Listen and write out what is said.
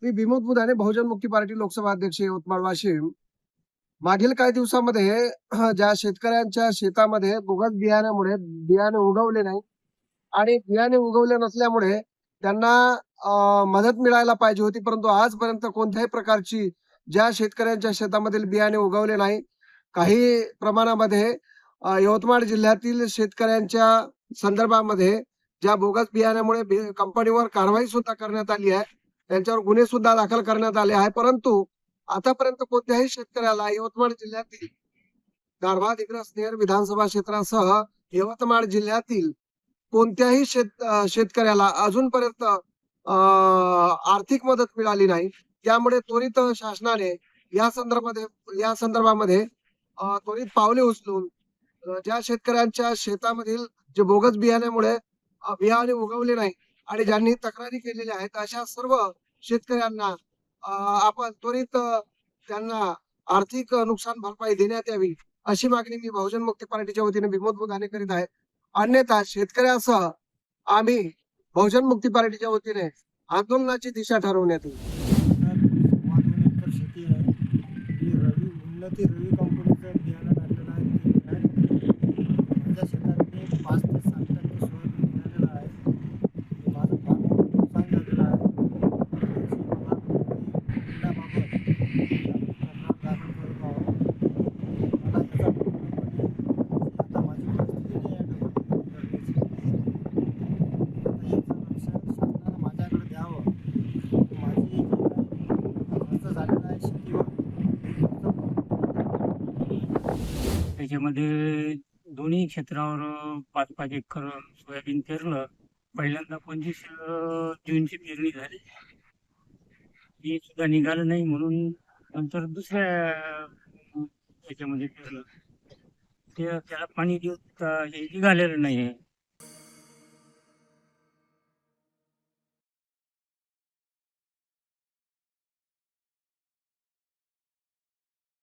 मी विनोद बुधाणे, बहुजन मुक्ती पार्टी लोकसभा अध्यक्ष यवतमाळ वाशिम. मागील काही दिवसामध्ये ज्या शेतकऱ्यांच्या शेतामध्ये बोगस बियाण्यामुळे बियाणे उगवले नाही आणि बियाणे उगवले नसल्यामुळे त्यांना मदत मिळायला पाहिजे होती, परंतु आजपर्यंत कोणत्याही प्रकारची ज्या शेतकऱ्यांच्या शेतामधील बियाणे उगवले नाही, काही प्रमाणामध्ये यवतमाळ जिल्ह्यातील शेतकऱ्यांच्या संदर्भामध्ये ज्या बोगस बियाण्यामुळे कंपनीवर कारवाई सुद्धा करण्यात आली आहे. त्यांच्यावर गुन्हे सुद्धा दाखल करण्यात आले आहे. परंतु आतापर्यंत कोणत्याही शेतकऱ्याला यवतमाळ जिल्ह्यातील गाढवा, दिग्रस, नेर विधानसभा क्षेत्रासह यवतमाळ जिल्ह्यातील कोणत्याही शेतकऱ्याला अजूनपर्यंत आर्थिक मदत मिळाली नाही. त्यामुळे त्वरित शासनाने या संदर्भामध्ये त्वरित पावले उचलून ज्या शेतकऱ्यांच्या शेतामधील जे बोगस बियाण्यामुळे बियाणे उगवले नाही आणि ज्यांनी तक्रारी केलेल्या आहेत अशा सर्व शेतकऱ्यांना आपण त्वरित त्यांना आर्थिक नुकसान भरपाई देण्यात यावी, अशी मागणी मी बहुजन मुक्ती पार्टीच्या वतीने विनोद बुधाणे करीत आहे. अन्यथा शेतकऱ्यासह आम्ही बहुजन मुक्ती पार्टीच्या वतीने आंदोलनाची दिशा ठरवण्यात येईल. शेती आहे. रवी कंपनीचं बियाणं टाकलेलं आहे. माझ्या शेतात मी 5 ते 7% सोयाबीन निघालेलं आहे. माझं फार नुकसान झालेलं आहे. माझ्याकडे द्यावं. माझी खर्च झालेला आहे शेतीवर. त्याच्यामध्ये दोन्ही क्षेत्रावर 5-5 एकर सोयाबीन पेरलं. पहिल्यांदा 25 जूनची पेरणी झाली. ती सुद्धा निघालं नाही म्हणून नंतर दुसऱ्या याच्यामध्ये पेरलं. त्याला पाणी देऊन हे निघालेलं नाही आहे.